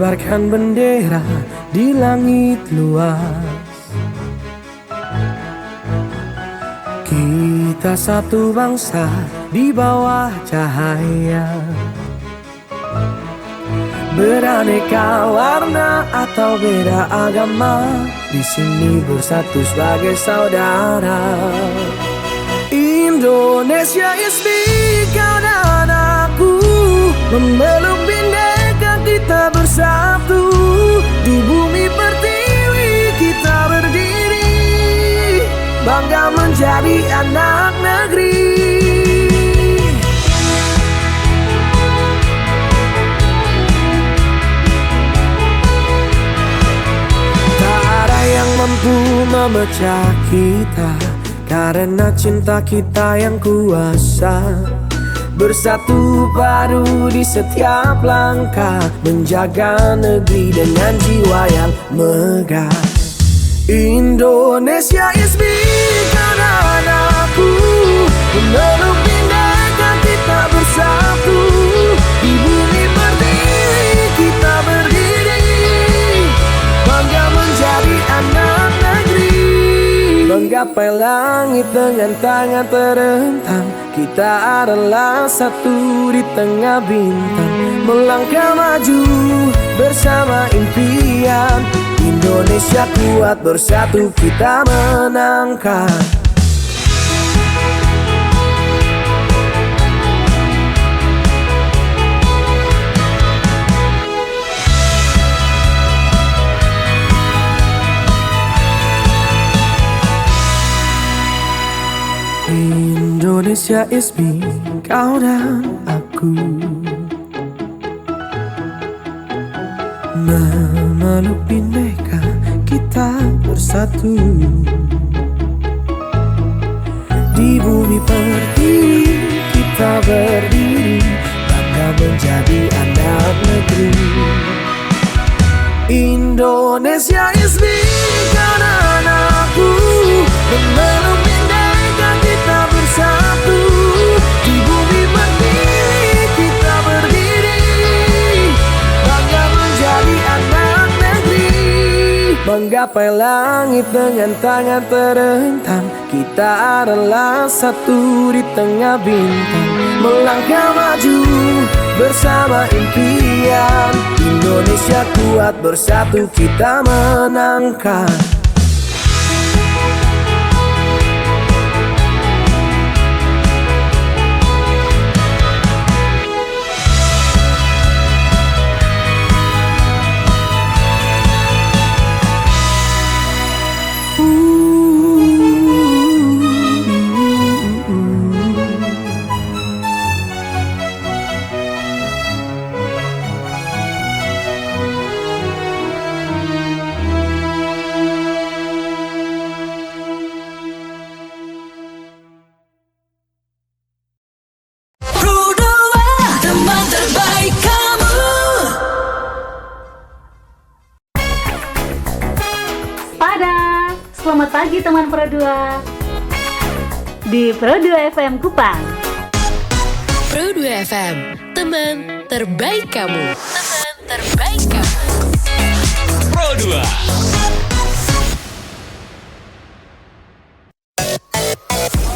kibarkan bendera di langit luas. Kita satu bangsa di bawah cahaya, beraneka warna atau beda agama, di sini bersatu sebagai saudara. Indonesia is big, kau dan aku memeluk bindeka, kita bersatu di bumi pertiwi kita berdiri, bangga menjadi anak negeri. Tak ada yang mampu memecah kita, karena cinta kita yang kuasa. Bersatu padu di setiap langkah, menjaga negeri dengan jiwa yang megah. Indonesia is big, kau dan aku memeluk bindeka, kita bersatu di bumi pertiwi kita berdiri, bangga menjadi anak negeri. Menggapai langit dengan tangan terentang, kita adalah satu di tengah bintang, melangkah maju bersama impian. Indonesia kuat, bersatu kita menangkan. Indonesia is me, kau dan aku, memeluk bindeka, kita bersatu di bumi pertiwi kita berdiri, bangga menjadi anak negeri. Indonesia is me, kau dan aku memeluk bindeka, kita bersatu di bumi pertiwi kita berdiri, bangga menjadi anak negeri. Menggapai langit dengan tangan terentang, kita adalah satu di tengah bintang, melangkah maju bersama impian. Indonesia kuat, bersatu kita menangkan. Selamat pagi teman Pro 2 di Pro 2 FM Kupang. Pro 2 FM, teman terbaik kamu. Teman terbaik kamu. Pro 2.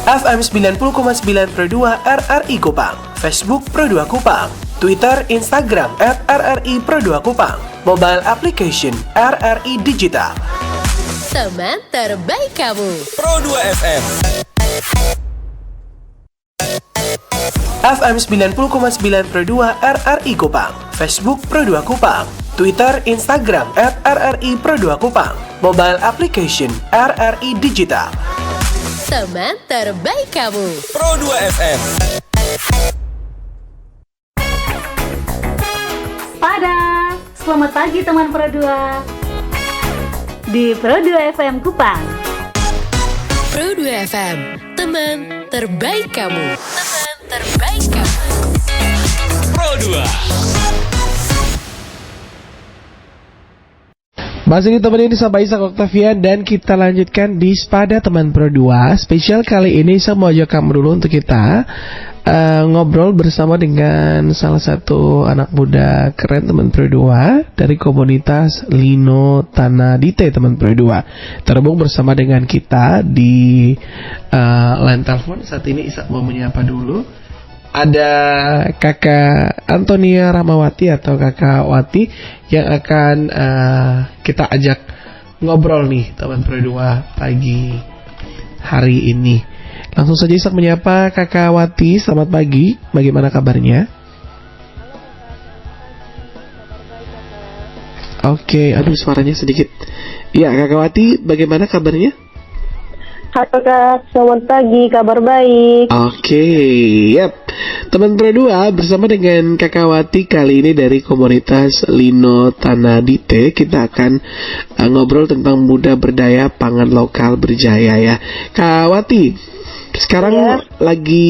FM 90,9 Pro 2 RRI Kupang, Facebook Pro 2 Kupang, Twitter, Instagram @RRI Pro 2 Kupang, mobile application RRI Digital. Teman terbaik kamu. Pro 2 FM. FM 90,9 Pro 2 RRI Kupang, Facebook Pro 2 Kupang, Twitter, Instagram @RRI Pro 2 Kupang, mobile application RRI Digital. Teman terbaik kamu. Pro 2 FM. Pada selamat pagi teman Pro 2 di Pro 2 FM Kupang. Pro 2 FM, teman terbaik kamu. Teman terbaik kamu. Pro 2. Masih ditemenin sama Isak Octavian dan kita lanjutkan di Sepada Teman Pro 2. Spesial kali ini saya mau ajak kamu dulu untuk kita ngobrol bersama dengan salah satu anak muda keren teman Pro 2 dari komunitas Lino Tanadite teman Pro 2. Terhubung bersama dengan kita di line telepon saat ini. Isa mau menyapa dulu. Ada Kakak Antonia Rahmawati atau Kakak Wati yang akan kita ajak ngobrol nih teman Pro 2 pagi hari ini. Langsung saja Isak menyapa Kakak Wati. Selamat pagi, bagaimana kabarnya? Oke, aduh suaranya sedikit. Iya Kakak Wati, bagaimana kabarnya? Halo Kak, selamat pagi, kabar baik. Oke, yap. Teman Pro 2 bersama dengan Kakak Wati kali ini dari komunitas Lino Tanadite. Kita akan ngobrol tentang muda berdaya pangan lokal berjaya ya. Kak Wati, sekarang lagi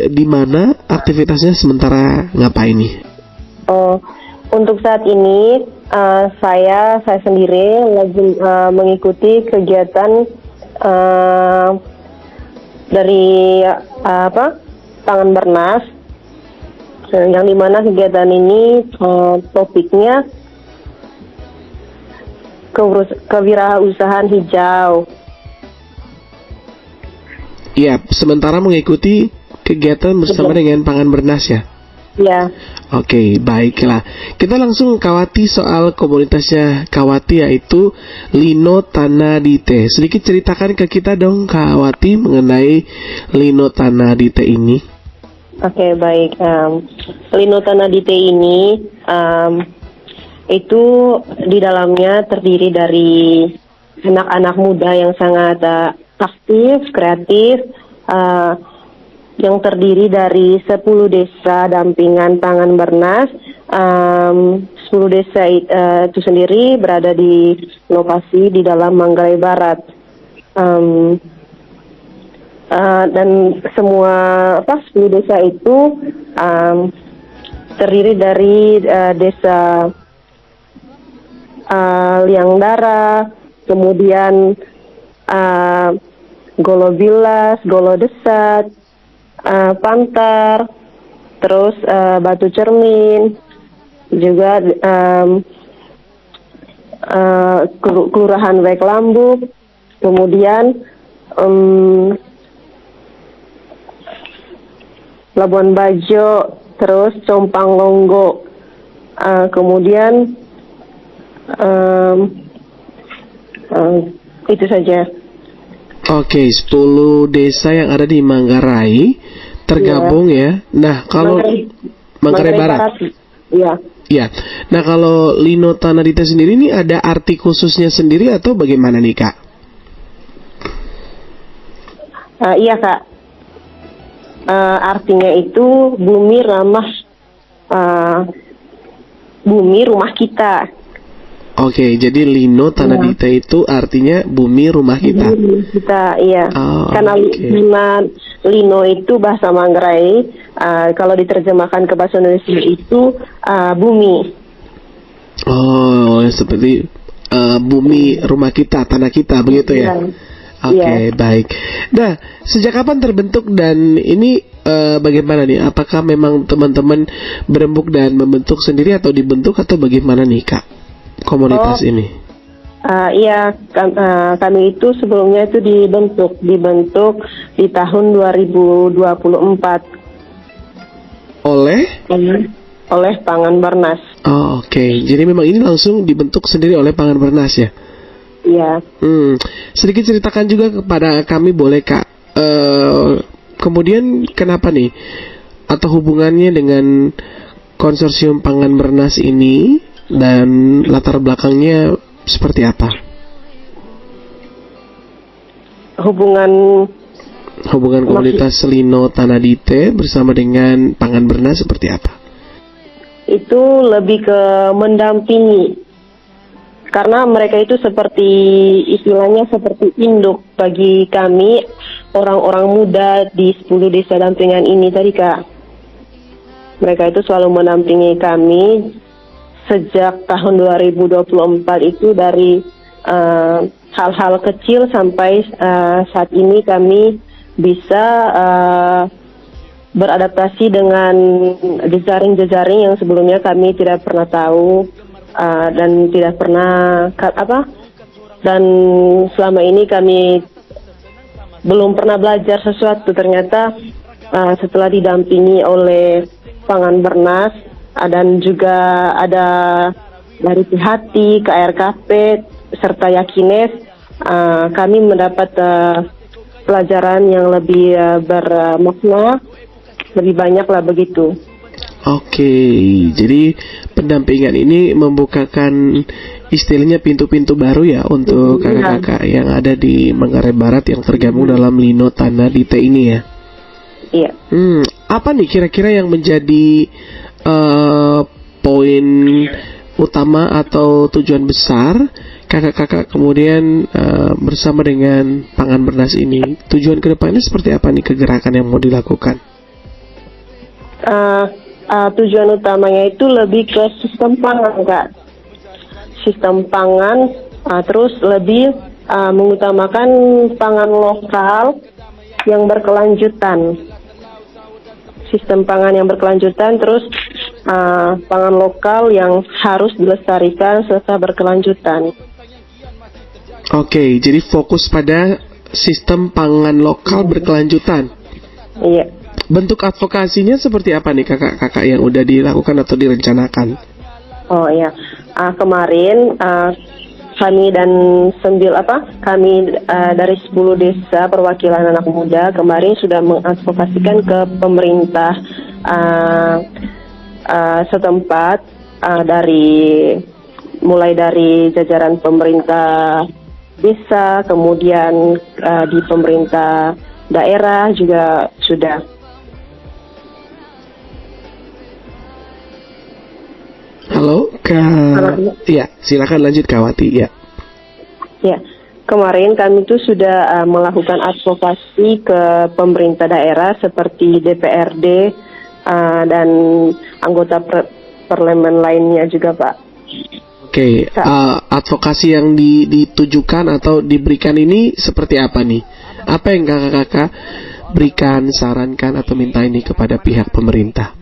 di mana aktivitasnya, sementara ngapain nih? Oh, untuk saat ini saya sendiri lagi mengikuti kegiatan dari Pangan Bernas, yang dimana kegiatan ini topiknya kewirausahaan hijau. Iya, sementara mengikuti kegiatan bersama dengan Pangan Bernas ya? Ya. Oke, baiklah. Kita langsung Kawati soal komunitasnya Kawati, yaitu Lino Tanadite. Sedikit ceritakan ke kita dong Kawati mengenai Lino Tanadite ini. Oke, baik. Lino Tanadite ini itu di dalamnya terdiri dari anak-anak muda yang sangat aktif, kreatif, yang terdiri dari 10 desa dampingan Pangan Bernas. 10 desa itu sendiri berada di lokasi di dalam Manggarai Barat. Dan semua 10 desa itu terdiri dari desa Liangdara, kemudian Golobilas, Golodesat, Pantar, terus Batu Cermin, juga Kelurahan Wek Lambuk, kemudian Labuan Bajo, terus Compang Longgo, kemudian itu saja. Oke, 10 desa yang ada di Manggarai tergabung ya. Nah, kalau Manggarai Barat. Iya. Iya. Nah, kalau Lino Tanadite sendiri ini ada arti khususnya sendiri atau bagaimana nih, Kak? Iya, Kak. Artinya itu bumi ramah, bumi rumah kita. Oke, jadi Lino Tanadite itu artinya bumi rumah kita. Bumi kita, iya. Oh, karena Lino itu bahasa Manggarai, kalau diterjemahkan ke bahasa Indonesia itu bumi. Oh, seperti bumi rumah kita, tanah kita, begitu ya? Oke, baik. Nah, sejak kapan terbentuk dan ini bagaimana nih? Apakah memang teman-teman berembuk dan membentuk sendiri atau dibentuk atau bagaimana nih, Kak? Komunitas ini? Iya, kami itu sebelumnya itu dibentuk di tahun 2024 oleh Pangan Bernas. Oh, oke. Jadi memang ini langsung dibentuk sendiri oleh Pangan Bernas ya? Iya. Sedikit ceritakan juga kepada kami boleh, Kak. Kemudian kenapa nih? Atau hubungannya dengan konsorsium Pangan Bernas ini dan latar belakangnya seperti apa? Hubungan komunitas Lino Tanadite bersama dengan Pangan Bernas seperti apa? Itu lebih ke mendampingi, karena mereka itu seperti istilahnya seperti induk bagi kami orang-orang muda di 10 desa dampingan ini tadi, Kak. Mereka itu selalu mendampingi kami sejak tahun 2024 itu dari hal-hal kecil sampai saat ini kami bisa beradaptasi dengan jejaring-jejaring yang sebelumnya kami tidak pernah tahu dan tidak pernah dan selama ini kami belum pernah belajar sesuatu. Ternyata setelah didampingi oleh Pangan Bernas dan juga ada dari Pihati, KRKP serta Yakines, kami mendapat pelajaran yang lebih bermakna, lebih banyak lah begitu. Oke, jadi pendampingan ini membukakan istilahnya pintu-pintu baru ya untuk kakak-kakak yang ada di Manggarai Barat yang tergabung dalam Lino Tana Dite ini ya. Iya. Apa nih kira-kira yang menjadi poin utama atau tujuan besar kakak-kakak kemudian bersama dengan Pangan Bernas ini? Tujuan kedepannya seperti apa nih kegerakan yang mau dilakukan? Tujuan utamanya itu lebih ke sistem pangan, Kak. Sistem pangan, terus lebih mengutamakan pangan lokal yang berkelanjutan. Sistem pangan yang berkelanjutan, terus pangan lokal yang harus dilestarikan serta berkelanjutan. Oke, jadi fokus pada sistem pangan lokal berkelanjutan. Iya. Bentuk advokasinya seperti apa nih kakak-kakak yang udah dilakukan atau direncanakan? Oh iya, kemarin kami dan kami dari 10 desa perwakilan anak muda kemarin sudah mengadvokasikan ke pemerintah setempat, mulai dari jajaran pemerintah desa, kemudian di pemerintah daerah juga sudah. Halo, ya silakan lanjut Kawati ya. Ya, kemarin kami itu sudah melakukan advokasi ke pemerintah daerah seperti DPRD dan anggota parlemen lainnya juga, Pak. Oke, advokasi yang ditujukan atau diberikan ini seperti apa nih? Apa yang kakak-kakak berikan, sarankan atau minta ini kepada pihak pemerintah?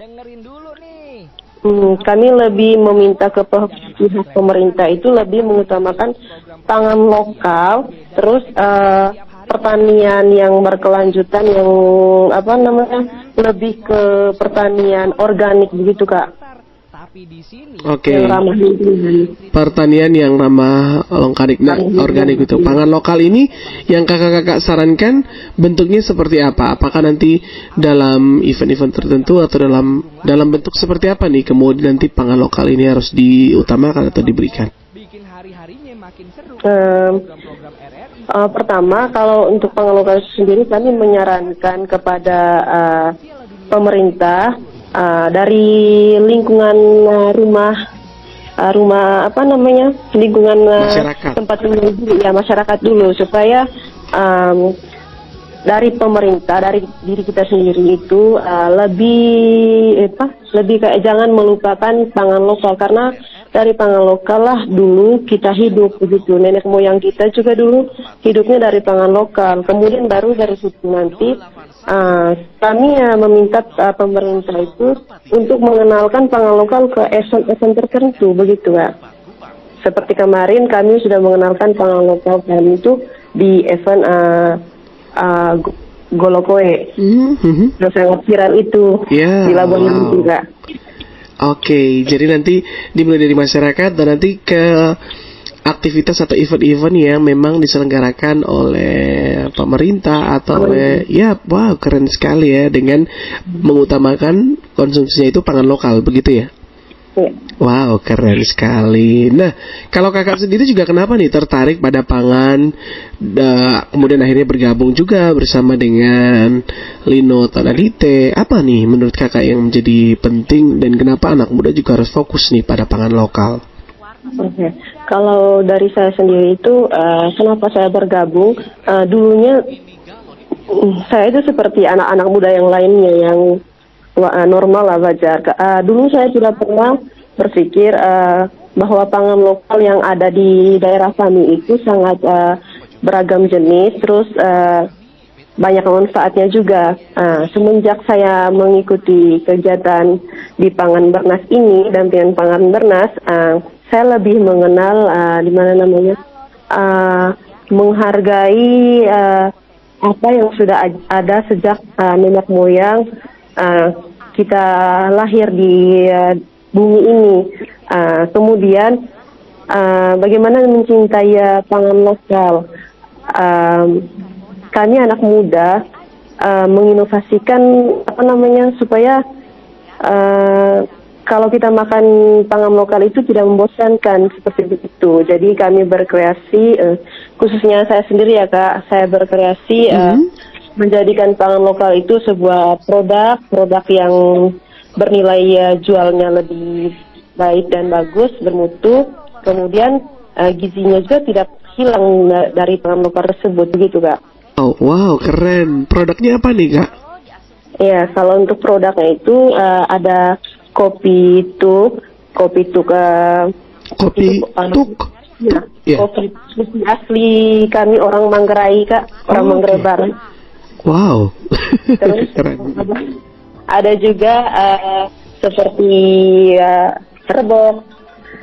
Kami lebih meminta ke pihak pemerintah itu lebih mengutamakan pangan lokal, terus pertanian yang berkelanjutan yang lebih ke pertanian organik begitu, Kak. Oke. Pertanian yang ramah organik itu. Pangan lokal ini yang kakak-kakak sarankan bentuknya seperti apa? Apakah nanti dalam event-event tertentu atau dalam bentuk seperti apa nih? Kemudian nanti pangan lokal ini harus diutamakan atau diberikan? Pertama, kalau untuk pangan lokal sendiri kami menyarankan kepada pemerintah dari lingkungan lingkungan tempat tinggal masyarakat dulu, supaya dari pemerintah, dari diri kita sendiri itu lebih kayak jangan melupakan pangan lokal, karena dari pangan lokal lah dulu kita hidup begitu. Nenek moyang kita juga dulu hidupnya dari pangan lokal. Kemudian baru dari situ nanti kami meminta pemerintah itu untuk mengenalkan pangan lokal ke event tertentu begitu, Kak. Seperti kemarin kami sudah mengenalkan pangan lokal kami itu di event Golokoe. Yang sangat viral itu di Labuan juga. Oke, jadi nanti dimulai dari masyarakat dan nanti ke aktivitas atau event-event yang memang diselenggarakan oleh pemerintah atau keren sekali ya, dengan mengutamakan konsumsinya itu pangan lokal begitu ya. Wow, keren sekali. Nah, kalau kakak sendiri juga kenapa nih tertarik pada pangan, kemudian akhirnya bergabung juga bersama dengan Lino Tana Dite? Apa nih menurut kakak yang menjadi penting dan kenapa anak muda juga harus fokus nih pada pangan lokal? Oke. Kalau dari saya sendiri itu, kenapa saya bergabung? Dulunya saya itu seperti anak-anak muda yang lainnya yang normal lah, wajar. Dulu saya tidak pernah berpikir bahwa pangan lokal yang ada di daerah kami itu sangat beragam jenis, terus banyak manfaatnya juga. Semenjak saya mengikuti kegiatan di Pangan Bernas ini, dampingan Pangan Bernas, saya lebih mengenal menghargai apa yang sudah ada sejak nenek moyang kita lahir di bumi ini. Kemudian bagaimana mencintai pangan lokal. Kami anak muda menginovasikan supaya kalau kita makan pangan lokal itu tidak membosankan seperti itu. Jadi kami berkreasi, khususnya saya sendiri ya Kak, saya berkreasi menjadikan pangan lokal itu sebuah produk yang bernilai jualnya lebih baik dan bagus, bermutu. Kemudian gizinya juga tidak hilang dari pangan lokal tersebut, begitu Kak. Oh, wow, keren. Produknya apa nih Kak? Ya, kalau untuk produknya itu ada kopi tuk. Kopi tuk? Ya, kopi asli kami orang Manggarai Kak, orang Manggarai Barat. Wow. Terus keren. Ada juga seperti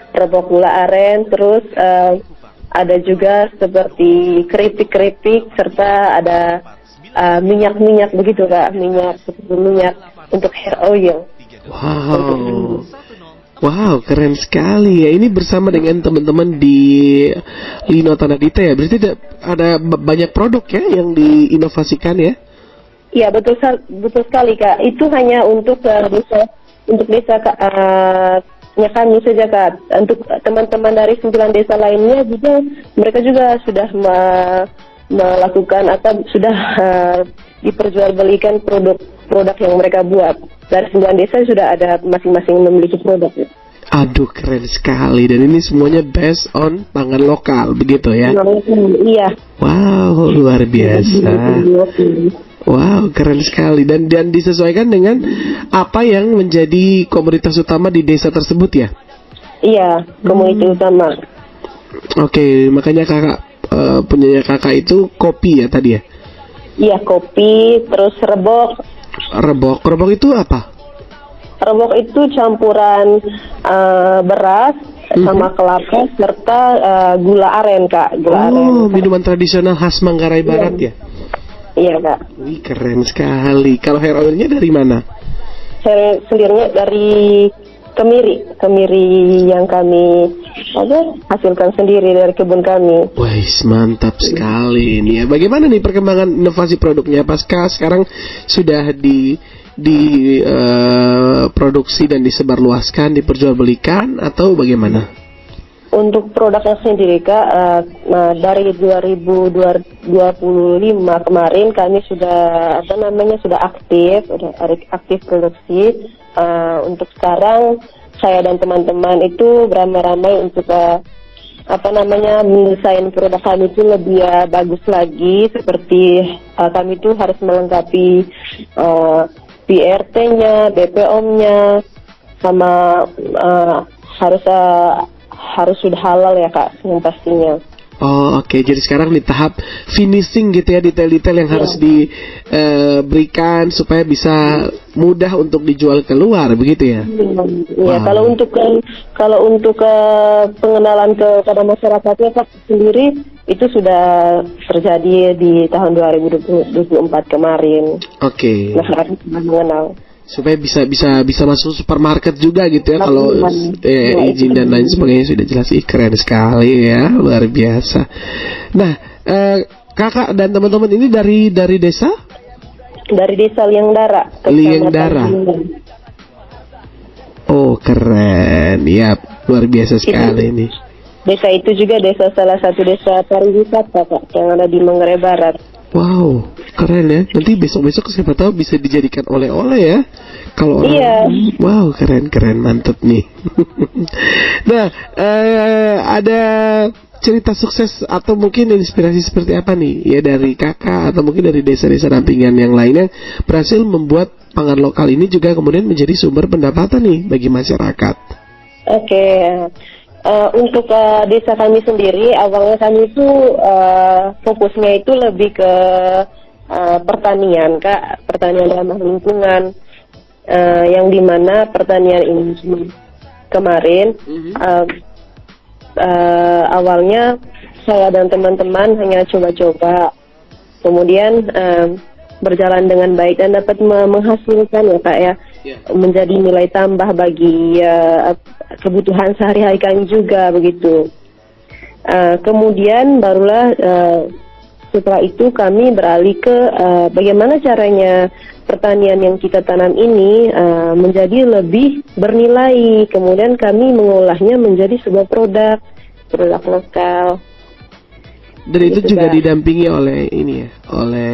rebok gula aren, terus ada juga seperti keripik serta ada minyak begitu Kak, minyak untuk hair oil. Wow, keren sekali ya. Ini bersama dengan teman-teman di Lino Tana Dite ya. Berarti ada banyak produk ya yang diinovasikan ya? Iya, betul sekali Kak. Itu hanya untuk desa kami saja Kak. Untuk teman-teman dari 9 desa lainnya juga, mereka juga sudah melakukan atau sudah diperjualbelikan produk yang mereka buat. Dari 9 desa sudah ada masing-masing memiliki produk. Aduh, keren sekali. Dan ini semuanya based on pangan lokal, begitu ya? Iya. Wow, luar biasa. Wow, keren sekali. Dan disesuaikan dengan apa yang menjadi komoditas utama di desa tersebut ya? Iya, komoditas utama. Oke, makanya kakak punyanya kakak itu kopi ya tadi ya? Iya, kopi, terus rebok. Rebok itu apa? Rebok itu campuran beras sama kelapa serta gula aren Kak. Minuman tradisional khas Manggarai Barat ya? Iya Kak. Wih, keren sekali. Kalau hair oilnya dari mana? Hair oilnya dari kemiri yang kami hasilkan sendiri dari kebun kami. Wih, mantap sekali ini ya. Bagaimana nih perkembangan inovasi produknya pasca sekarang sudah produksi dan disebarluaskan, diperjualbelikan atau bagaimana? Untuk produknya sendiri Kak, dari 2025 kemarin kami sudah aktif produksi. Untuk sekarang saya dan teman-teman itu beramai-ramai untuk mendesain produk kami itu lebih bagus lagi, seperti kami itu harus melengkapi PRT-nya, BPOM-nya, sama harus sudah halal ya Kak, yang pastinya. Oh, oke. Jadi sekarang di tahap finishing gitu ya, detail-detail yang harus diberikan supaya bisa mudah untuk dijual keluar, begitu ya? Iya. Wow. Kalau untuk pengenalan kepada masyarakatnya Kak sendiri itu sudah terjadi di tahun 2024 kemarin. Oke. Masyarakat sudah mengenal. Supaya bisa masuk supermarket juga gitu ya, kalau izin dan lain sebagainya sudah jelas. Keren sekali ya, luar biasa. Nah, kakak dan teman-teman ini dari desa? Dari desa Liangdara. Oh, keren ya, luar biasa sekali ini. Desa itu juga salah satu desa pariwisata Kak yang ada di Manggarai Barat. Wow, keren ya. Nanti besok-besok siapa tahu bisa dijadikan oleh-oleh ya. Kalau wow, keren, mantap nih. Nah, ada cerita sukses atau mungkin inspirasi seperti apa nih ya dari kakak atau mungkin dari desa-desa dampingan yang lainnya berhasil membuat pangan lokal ini juga kemudian menjadi sumber pendapatan nih bagi masyarakat? Oke. Untuk desa kami sendiri, awalnya kami itu fokusnya itu lebih ke pertanian, Kak, pertanian ramah lingkungan, yang dimana pertanian ini kemarin awalnya saya dan teman-teman hanya coba-coba, kemudian berjalan dengan baik dan dapat menghasilkan ya Kak ya, menjadi nilai tambah bagi kebutuhan sehari-hari kami juga begitu. Kemudian barulah setelah itu kami beralih ke bagaimana caranya pertanian yang kita tanam ini menjadi lebih bernilai. Kemudian kami mengolahnya menjadi sebuah produk lokal. Dan itu juga didampingi oleh ini ya, oleh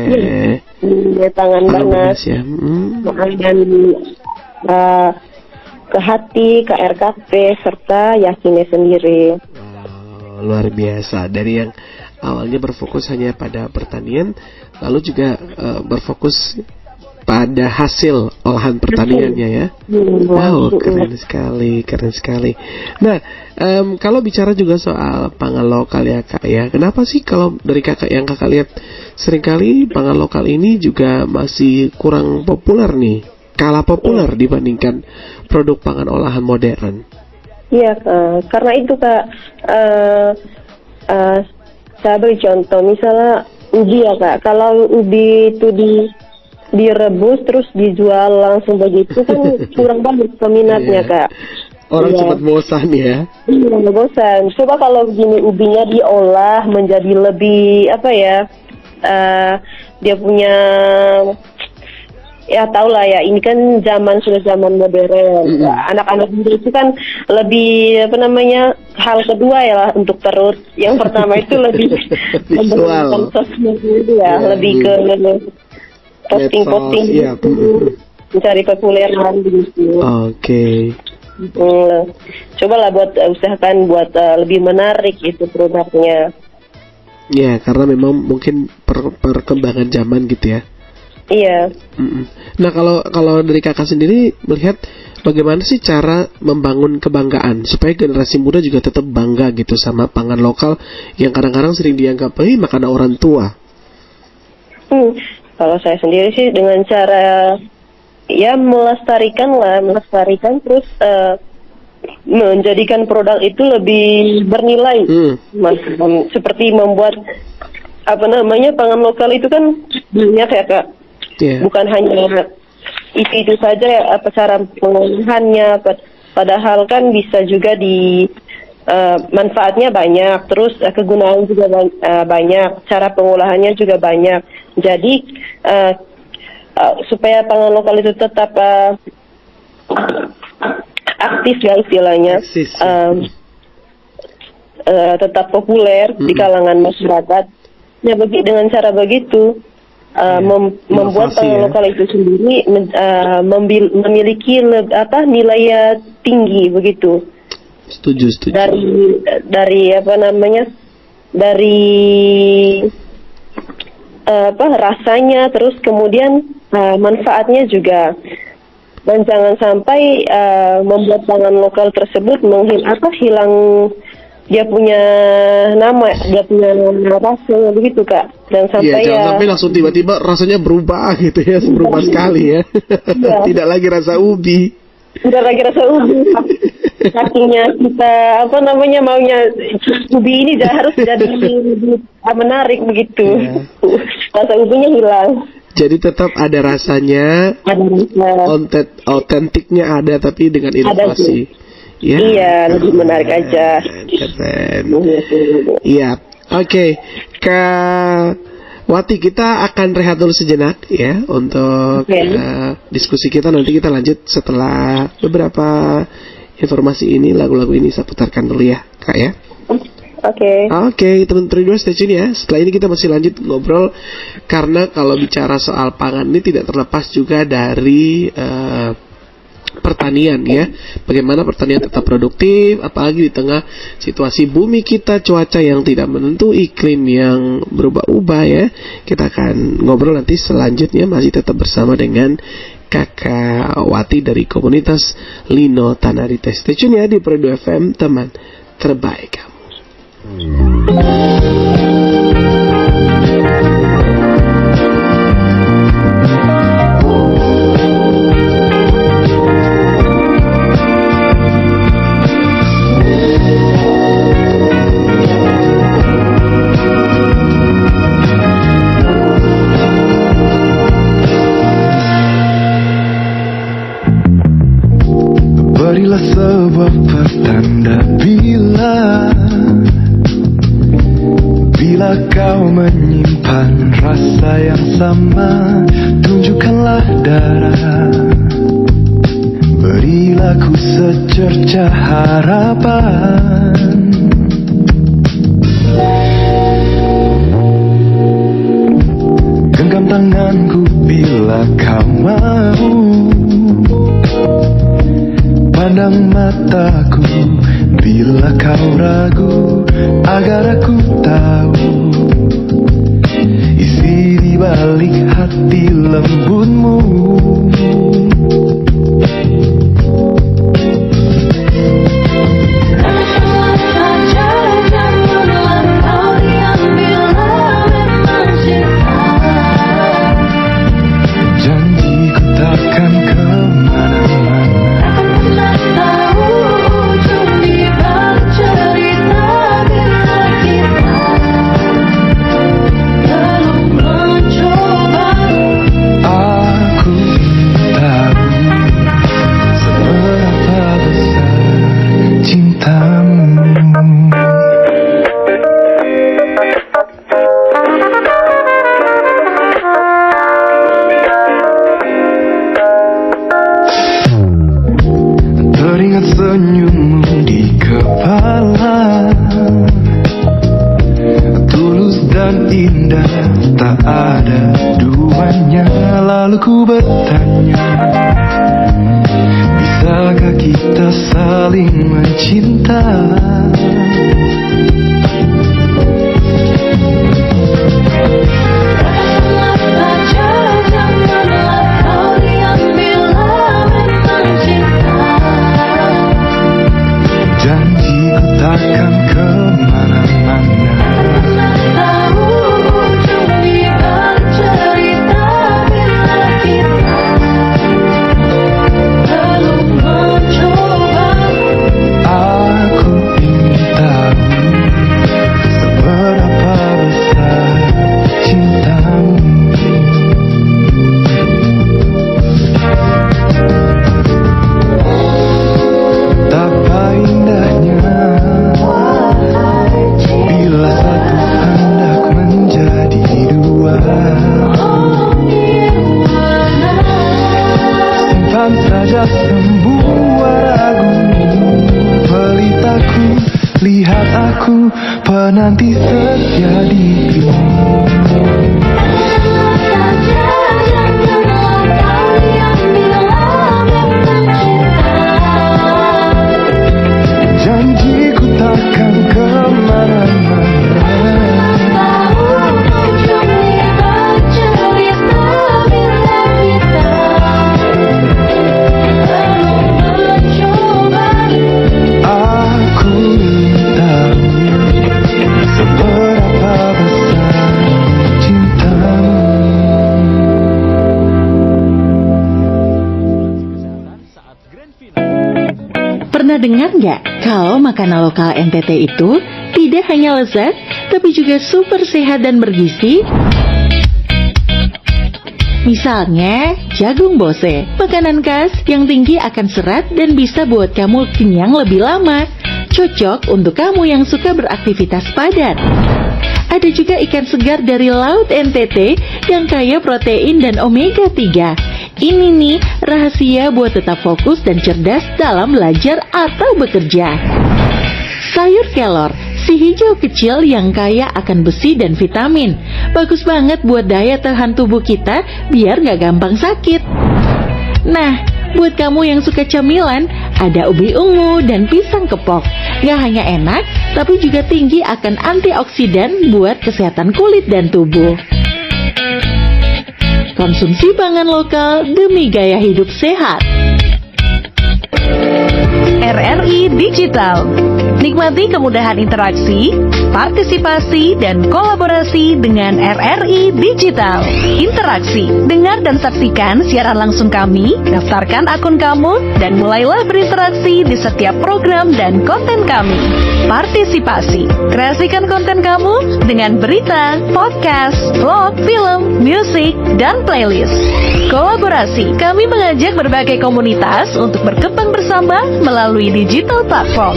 tangan banget ya. Dan ke hati, KRKP serta Yakinnya sendiri. Luar biasa, dari yang awalnya berfokus hanya pada pertanian, lalu juga berfokus pada hasil olahan pertaniannya ya. Wow, keren sekali. Nah, kalau bicara juga soal pangan lokal ya Kak ya, kenapa sih kalau dari Kakak yang Kakak lihat seringkali pangan lokal ini juga masih kurang populer nih, kalah populer dibandingkan produk pangan olahan modern? Iya, karena itu Kak, saya beri contoh, misalnya ubi ya Kak, kalau ubi itu direbus terus dijual langsung begitu kan kurang banget peminatnya Kak. Orang cepat bosan ya. Iya, bosan. Coba kalau begini ubinya diolah menjadi lebih dia punya, ya tau lah ya, ini kan sudah zaman modern. Anak-anak muda itu kan lebih hal kedua ya lah untuk terus. Yang pertama itu lebih visual, lebih ke posting mencari populeran begitu. Oke. Cobalah usahakan buat lebih menarik itu produknya. Ya, karena memang mungkin perkembangan zaman gitu ya. Iya. Nah, kalau dari Kakak sendiri melihat bagaimana sih cara membangun kebanggaan supaya generasi muda juga tetap bangga gitu sama pangan lokal yang kadang-kadang sering dianggap makanan orang tua? Kalau saya sendiri sih dengan cara ya melestarikan terus menjadikan produk itu lebih bernilai. Seperti membuat pangan lokal itu kan banyak ya Kak. Bukan hanya itu saja ya, cara pengolahannya, padahal kan bisa juga manfaatnya banyak, terus kegunaan juga banyak, cara pengolahannya juga banyak. Jadi supaya pangan lokal itu tetap aktif ya istilahnya, tetap populer di kalangan masyarakat. Ya dengan cara begitu membuat pangan lokal itu sendiri memiliki nilai tinggi begitu. Setuju. Dari rasanya, terus kemudian manfaatnya juga, dan jangan sampai membuat pangan lokal tersebut hilang dia punya nama, dia punya rasa begitu Kak, dan sampai jangan sampai langsung tiba-tiba rasanya berubah gitu ya, berubah sekali ya. Tidak lagi rasa ubi. Saking kita maunya ubi ini harus jadi menarik begitu. Rasa ubinya hilang. Jadi tetap ada rasanya, autentiknya ada tapi dengan inovasi. Iya, lebih menarik aja. Keren. Iya, oke. Kak Wati, kita akan rehat dulu sejenak ya untuk diskusi kita. Nanti kita lanjut setelah beberapa informasi ini, lagu-lagu ini saya putarkan dulu ya Kak ya. Oke, teman-teman dua stay tune ya. Setelah ini kita masih lanjut ngobrol, karena kalau bicara soal pangan ini tidak terlepas juga dari pertanian ya. Bagaimana pertanian tetap produktif, apalagi di tengah situasi bumi kita, cuaca yang tidak menentu, iklim yang berubah-ubah ya. Kita akan ngobrol nanti selanjutnya, masih tetap bersama dengan Kakak Wati dari komunitas Lino Tanarite. Stay tune ya di Pro 2 FM, teman terbaik kamu. Bila sebuah pertanda, bila kau menyimpan rasa yang sama, tunjukkanlah darah. Berilah ku secerca harapan. Genggam tanganku bila kau mau, pandang mataku bila kau ragu, agar aku tahu isi di balik hati lembutmu. Penanti setia dirimu. Janjiku takkan kemana-mana. Pernah dengar nggak kalau makanan lokal NTT itu tidak hanya lezat, tapi juga super sehat dan bergizi? Misalnya, jagung bose, makanan khas yang tinggi akan serat dan bisa buat kamu kenyang lebih lama. Cocok untuk kamu yang suka beraktivitas padat. Ada juga ikan segar dari Laut NTT yang kaya protein dan omega 3. Ini nih rahasia buat tetap fokus dan cerdas dalam belajar atau bekerja. Sayur kelor, si hijau kecil yang kaya akan besi dan vitamin. Bagus banget buat daya tahan tubuh kita biar gak gampang sakit. Nah, buat kamu yang suka camilan, ada ubi ungu dan pisang kepok. Gak hanya enak, tapi juga tinggi akan antioksidan buat kesehatan kulit dan tubuh. Konsumsi pangan lokal demi gaya hidup sehat. RRI Digital. Nikmati kemudahan interaksi, partisipasi, dan kolaborasi dengan RRI Digital. Interaksi, dengar dan saksikan siaran langsung kami, daftarkan akun kamu, dan mulailah berinteraksi di setiap program dan konten kami. Partisipasi, kreasikan konten kamu dengan berita, podcast, vlog, film, musik, dan playlist. Kolaborasi, kami mengajak berbagai komunitas untuk berkembang bersama melalui digital platform.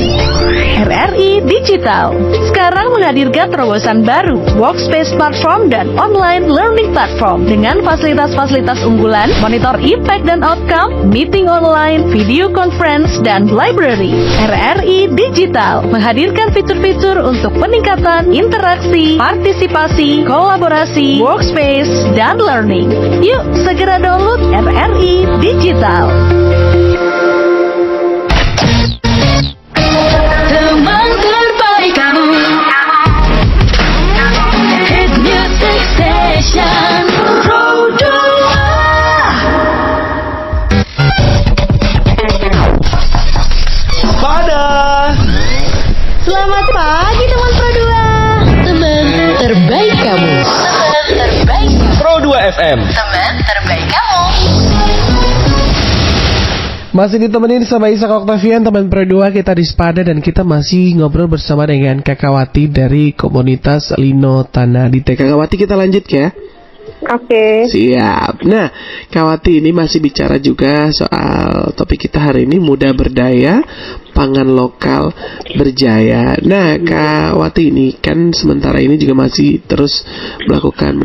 RRI Digital sekarang menghadirkan terobosan baru, workspace platform dan online learning platform dengan fasilitas-fasilitas unggulan, monitor impact dan outcome, meeting online, video conference, dan library. RRI Digital menghadirkan fitur-fitur untuk peningkatan interaksi, partisipasi, kolaborasi, workspace, dan learning. Yuk, segera download RRI Digital. Teman terbaik kamu, Hit Music Station Pro 2. Selamat pagi teman Pro 2. Teman terbaik kamu. Teman terbaik kamu. Pro 2 FM. Teman terbaik kamu. Masih ditemenin sama Ishak Octavian, teman Pro 2, kita di Spada dan kita masih ngobrol bersama dengan Kakawati dari komunitas Lino Tanah Dite. Kakawati, kita lanjut ya. Oke. Siap. Nah, Kawati ini masih bicara juga soal topik kita hari ini, muda berdaya, pangan lokal berjaya. Nah, Kawati ini kan sementara ini juga masih terus melakukan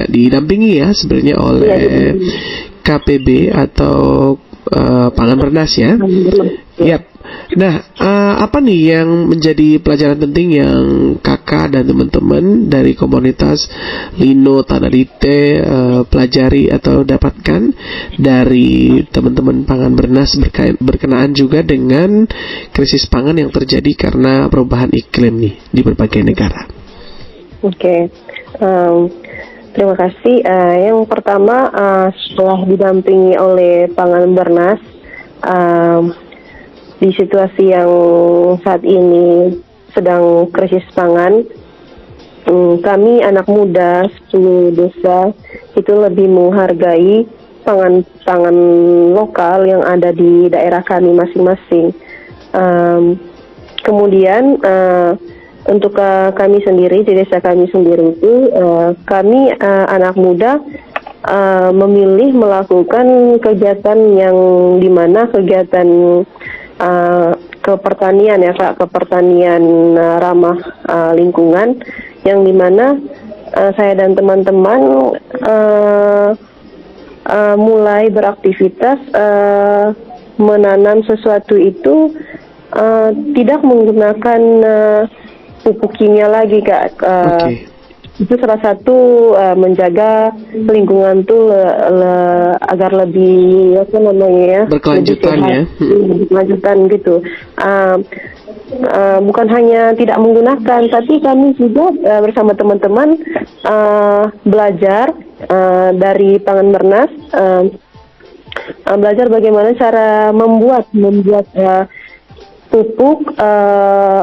didampingi ya sebenarnya oleh KPB atau Pangan Bernas ya. Yap. Nah, apa nih yang menjadi pelajaran penting yang kakak dan teman-teman dari komunitas Lino Tanah Dite pelajari atau dapatkan dari teman-teman Pangan Bernas berkenaan juga dengan krisis pangan yang terjadi karena perubahan iklim nih di berbagai negara? Oke. Terima kasih. Yang pertama, setelah didampingi oleh Pangan Bernas, di situasi yang saat ini sedang krisis pangan, kami anak muda 10 desa itu lebih menghargai pangan lokal yang ada di daerah kami masing-masing. Kemudian untuk kami sendiri di desa kami sendiri itu kami anak muda memilih melakukan kegiatan yang dimana kegiatan kepertanian ya Kak, kepertanian ramah lingkungan, yang dimana saya dan teman-teman mulai beraktivitas menanam sesuatu itu tidak menggunakan pupuk kimia lagi Kak. Itu salah satu menjaga lingkungan tuh agar lebih berkelanjutan ya. Berkelanjutan gitu. Bukan hanya tidak menggunakan, tapi kami juga bersama teman-teman belajar dari Pangan Bernas, belajar bagaimana cara membuat pupuk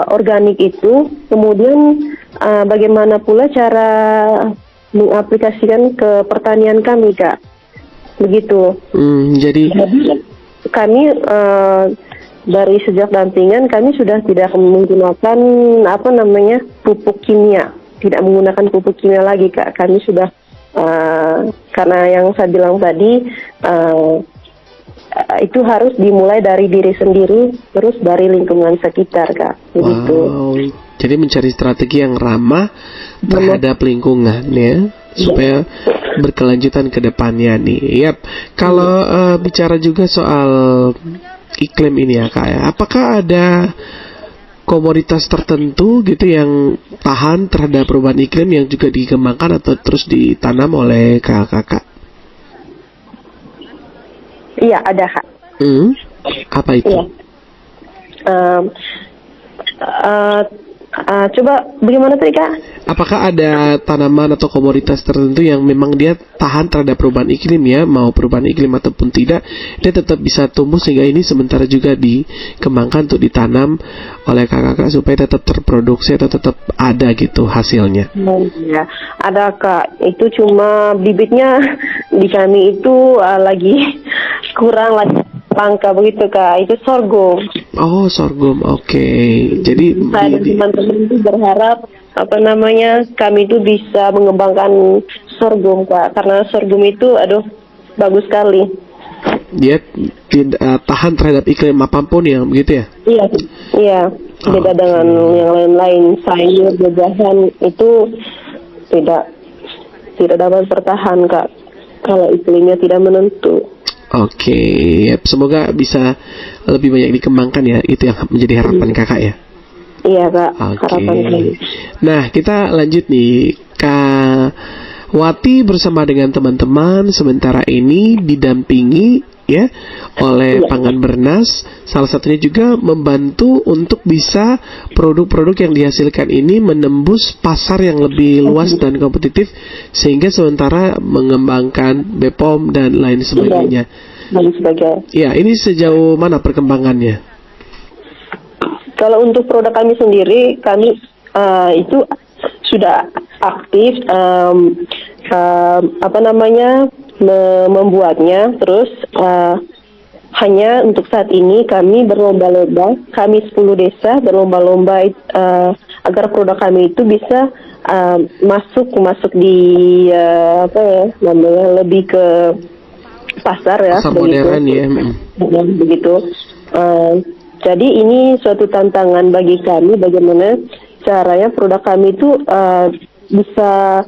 organik itu, kemudian bagaimana pula cara mengaplikasikan ke pertanian kami Kak, begitu. Jadi kami dari sejak dampingan kami sudah tidak menggunakan pupuk kimia, tidak menggunakan pupuk kimia lagi Kak. Kami sudah karena yang saya bilang tadi itu harus dimulai dari diri sendiri, terus dari lingkungan sekitar Kak, begitu. Wow. Jadi mencari strategi yang ramah terhadap lingkungan ya, supaya berkelanjutan ke depannya nih. Yap. Kalau bicara juga soal iklim ini ya Kak ya, apakah ada komoditas tertentu gitu yang tahan terhadap perubahan iklim yang juga dikembangkan atau terus ditanam oleh kakak? Iya, ada Kak. Apa itu? Iya. Coba bagaimana tadi Kak? Apakah ada tanaman atau komoditas tertentu yang memang dia tahan terhadap perubahan iklim ya, mau perubahan iklim ataupun tidak, dia tetap bisa tumbuh sehingga ini sementara juga dikembangkan untuk ditanam oleh kakak supaya tetap terproduksi atau tetap ada gitu hasilnya? Ya, ada Kak. Itu cuma bibitnya di kami itu lagi kurang lagi langka begitu Kak. Itu sorghum. Oh, sorghum. Oke. Jadi saya dan teman-teman itu berharap kami itu bisa mengembangkan sorghum Kak, karena sorghum itu bagus sekali. dia tidak tahan terhadap iklim apapun ya, begitu ya? Iya. Beda dengan yang lain-lain, sayur, buah-buahan itu tidak dapat bertahan Kak kalau iklimnya tidak menentu. Oke, semoga bisa lebih banyak dikembangkan ya, itu yang menjadi harapan kakak ya. Iya Kak, harapan kami. Nah, kita lanjut nih, Kak Wati bersama dengan teman-teman sementara ini didampingi ya oleh Pangan Bernas, salah satunya juga membantu untuk bisa produk-produk yang dihasilkan ini menembus pasar yang lebih luas dan kompetitif, sehingga sementara mengembangkan BPOM dan lain sebagainya. Ya, ini sejauh mana perkembangannya? Kalau untuk produk kami sendiri, kami itu sudah aktif membuatnya. Terus hanya untuk saat ini kami berlomba-lomba, kami 10 desa berlomba-lomba agar produk kami itu bisa masuk di lebih ke pasar ya, pasar modern ya. Begitu. Jadi ini suatu tantangan bagi kami, bagaimana caranya produk kami itu bisa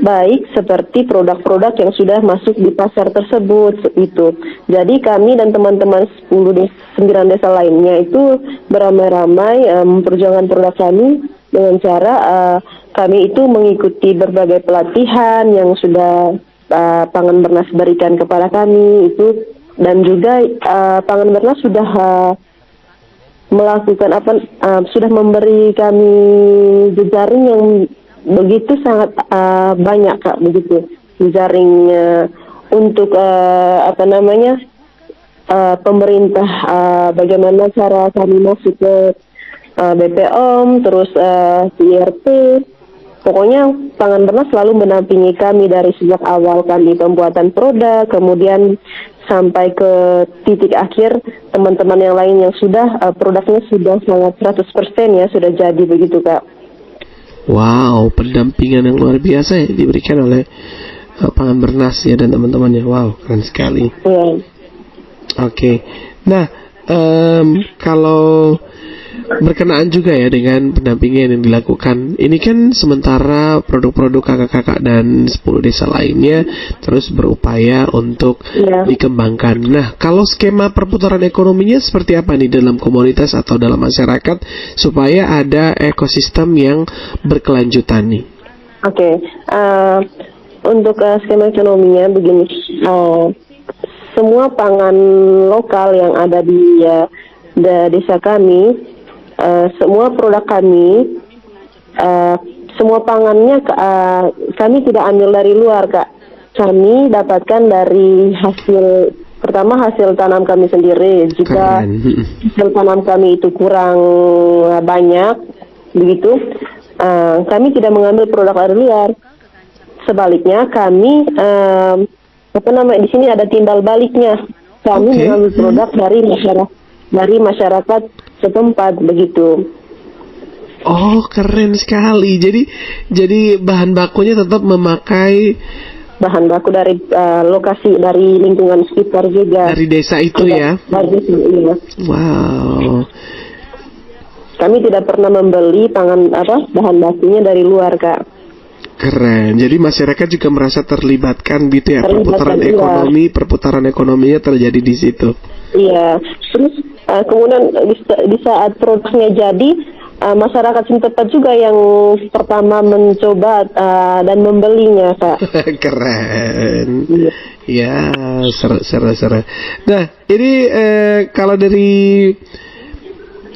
baik seperti produk-produk yang sudah masuk di pasar tersebut itu. Jadi kami dan teman-teman 9 desa lainnya itu beramai-ramai memperjuangkan produk kami dengan cara kami itu mengikuti berbagai pelatihan yang sudah Pangan Bernas berikan kepada kami itu, dan juga Pangan Bernas sudah melakukan sudah memberi kami jejaring yang begitu sangat banyak Kak, begitu jejaring untuk pemerintah, bagaimana cara kami masuk ke BPOM, terus IRP. Pokoknya Pangan Bernas selalu mendampingi kami dari sejak awal kami pembuatan produk, kemudian sampai ke titik akhir teman-teman yang lain yang sudah produknya sudah sangat 100% ya, sudah jadi, begitu Kak. Wow, pendampingan yang luar biasa ya diberikan oleh Pangan Bernas ya dan teman-temannya. Wow, keren sekali. Oke. Nah, kalau berkenaan juga ya dengan pendampingan yang dilakukan, ini kan sementara produk-produk kakak-kakak dan 10 desa lainnya terus berupaya untuk dikembangkan. Nah, kalau skema perputaran ekonominya seperti apa nih dalam komunitas atau dalam masyarakat supaya ada ekosistem yang berkelanjutan nih? Oke. Untuk skema ekonominya begini, semua pangan lokal yang ada di desa kami, semua produk kami, semua pangannya kami tidak ambil dari luar Kak. Kami dapatkan dari hasil tanam kami sendiri. Jika hasil tanam kami itu kurang banyak, begitu, kami tidak mengambil produk dari luar. Sebaliknya kami di sini ada timbal baliknya. Kami mengambil produk dari masyarakat setempat, begitu. Oh, keren sekali. Jadi bahan bakunya tetap memakai bahan baku dari lokasi, dari lingkungan sekitar juga. Dari desa itu ya. Dari desa, iya. Wow. Kami tidak pernah membeli bahan bakunya dari luar Kak. Keren. Jadi masyarakat juga merasa terlibatkan gitu ya, perputaran ekonominya terjadi di situ. Iya. Terus kemudian di saat produknya jadi, masyarakat setempat juga yang pertama mencoba dan membelinya Kak. Keren. Ya, seru. Nah, ini kalau dari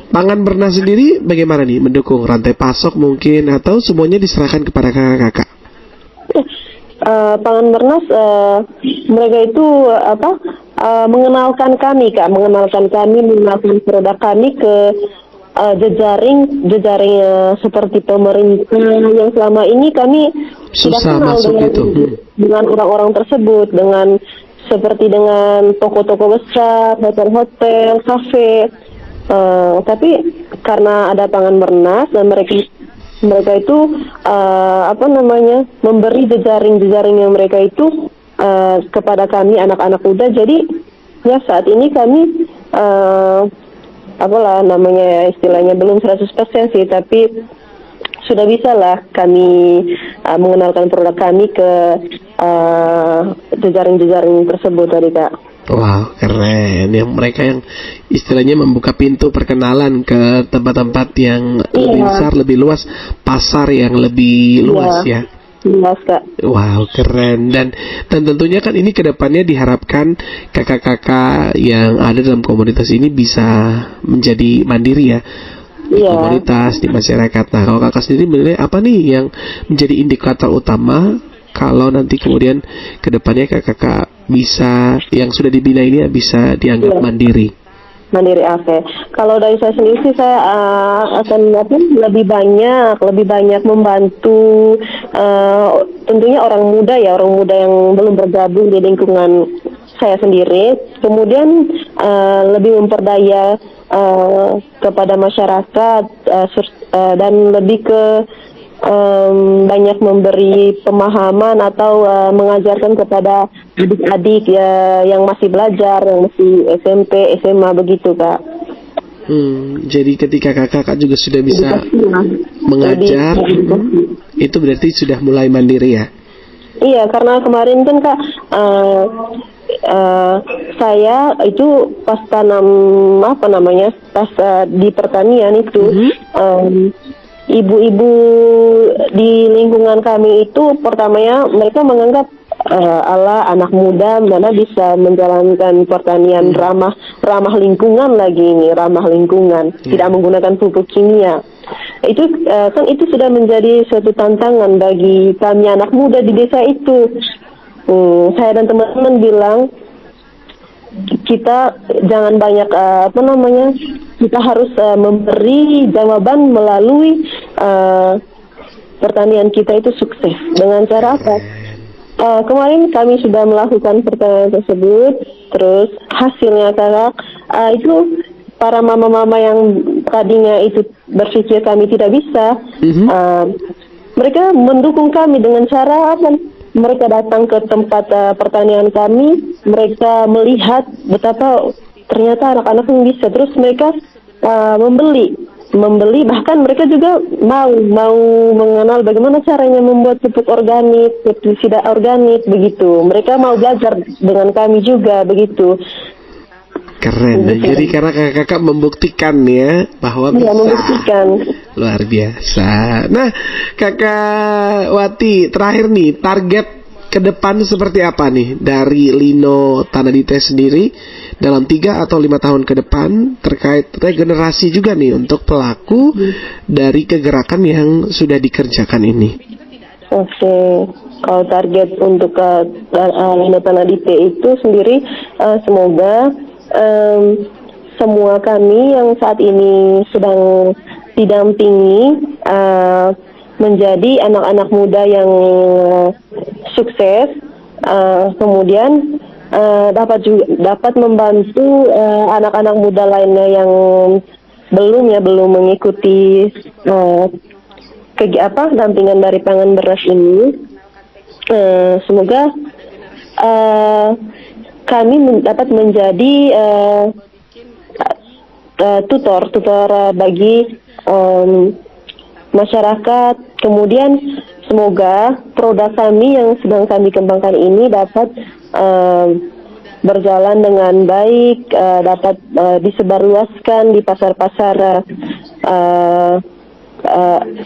Pangan Bernas sendiri bagaimana nih mendukung rantai pasok mungkin, atau semuanya diserahkan kepada kakak-kakak? Pangan Bernas mereka itu mengenalkan kami Kak, mengenalkan produk kami ke jejaring seperti pemerintah yang selama ini kami susah tidak kenal dengan orang-orang tersebut, dengan toko-toko besar, hotel-hotel, kafe. Tapi karena ada Pangan Bernas dan mereka itu memberi jejaring yang mereka itu kepada kami anak-anak muda. Jadi ya saat ini kami apalah namanya istilahnya belum 100% sih, tapi sudah bisa lah kami mengenalkan produk kami ke jejaring-jejaring tersebut tadi Kak. Wow, keren. Yang mereka yang istilahnya membuka pintu perkenalan ke tempat-tempat yang lebih besar, lebih luas, pasar yang lebih luas ya. Jelas Kak. Wow, keren. Dan tentunya kan ini kedepannya diharapkan kakak-kakak yang ada dalam komunitas ini bisa menjadi mandiri ya. Di komunitas, di masyarakat. Nah, kalau kakak sendiri menilai apa nih yang menjadi indikator utama kalau nanti kemudian kedepannya kakak bisa, yang sudah dibina ini bisa dianggap mandiri? Mandiri, oke. Kalau dari saya sendiri sih saya akan lebih banyak membantu tentunya orang muda yang belum bergabung di lingkungan saya sendiri. Kemudian lebih memperdaya kepada masyarakat dan lebih ke banyak memberi pemahaman atau mengajarkan kepada adik-adik yang masih belajar, yang masih SMP, SMA begitu Kak. Jadi ketika kakak juga sudah bisa mengajar, itu berarti sudah mulai mandiri ya? Iya, karena kemarin kan Kak, saya itu pas tanam pas di pertanian itu. Ibu-ibu di lingkungan kami itu pertamanya mereka menganggap anak muda mana bisa menjalankan pertanian ramah lingkungan tidak menggunakan pupuk kimia. Itu kan itu sudah menjadi suatu tantangan bagi kami anak muda di desa itu. Saya dan teman-teman bilang kita jangan banyak kita harus memberi jawaban melalui pertanian kita itu sukses. Dengan cara apa? Kemarin kami sudah melakukan pertanian tersebut, terus hasilnya Kakak itu para mama-mama yang tadinya itu berpikir kami tidak bisa, mereka mendukung kami dengan cara apa? Mereka datang ke tempat pertanian kami, mereka melihat betapa ternyata anak-anak yang bisa, terus mereka membeli, bahkan mereka juga mau mengenal bagaimana caranya membuat pupuk organik, pestisida organik begitu. Mereka mau belajar dengan kami juga begitu. Keren. Jadi karena kakak membuktikan ya bahwa bisa. Membuktikan. Luar biasa. Nah, Kakak Wati, terakhir nih, target ke depan seperti apa nih dari Lino Tanadite sendiri dalam 3 atau 5 tahun ke depan terkait regenerasi juga nih untuk pelaku dari kegerakan yang sudah dikerjakan ini? Oke. Kalau target untuk Lino Tanadite itu sendiri semoga semua kami yang saat ini sedang didampingi menjadi anak-anak muda yang sukses, kemudian dapat membantu anak-anak muda lainnya yang belum mengikuti dampingan dari Pangan Beras ini. Semoga kami dapat menjadi tutor bagi masyarakat. Kemudian semoga produk kami yang sedang kami kembangkan ini dapat berjalan dengan baik, dapat disebarluaskan di pasar-pasar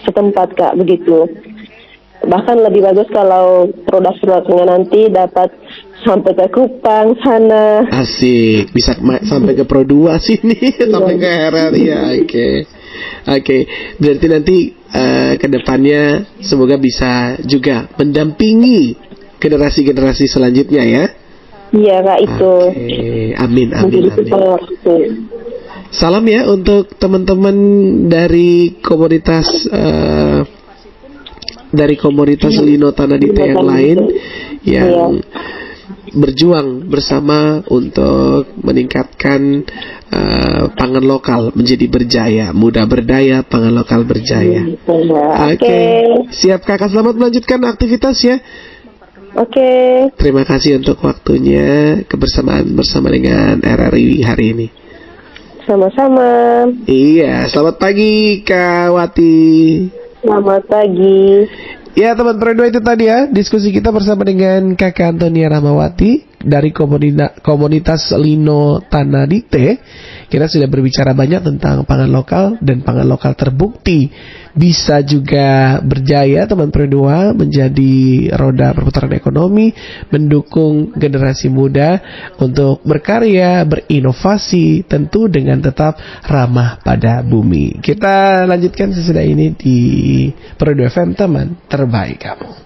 setempat Kak, begitu. Bahkan lebih bagus kalau produk-produknya nanti dapat sampai ke Kupang sana. Asik, bisa sampai ke Pro 2 sini, sampai ke Herat ya. Oke. Berarti nanti ke depannya semoga bisa juga mendampingi generasi-generasi selanjutnya ya. Iya Kak, itu. Amin. Salam ya untuk teman-teman dari komunitas Lino Tanadite yang lain yang berjuang bersama untuk meningkatkan pangan lokal menjadi berjaya, muda berdaya, pangan lokal berjaya. Oke. Siap Kakak, selamat melanjutkan aktivitas ya. Oke. Terima kasih untuk waktunya, kebersamaan bersama dengan RRI hari ini. Sama-sama. Iya, selamat pagi Kak Wati. Selamat pagi. Ya teman Pro2 itu tadi ya diskusi kita bersama dengan Kakak Antonia Rahmawati dari komunitas Lino Tanadite. Kita sudah berbicara banyak tentang pangan lokal, dan pangan lokal terbukti bisa juga berjaya teman Pro2 menjadi roda perputaran ekonomi, mendukung generasi muda untuk berkarya, berinovasi, tentu dengan tetap ramah pada bumi. Kita lanjutkan sesudah ini di Pro2 FM, teman terbaik kamu.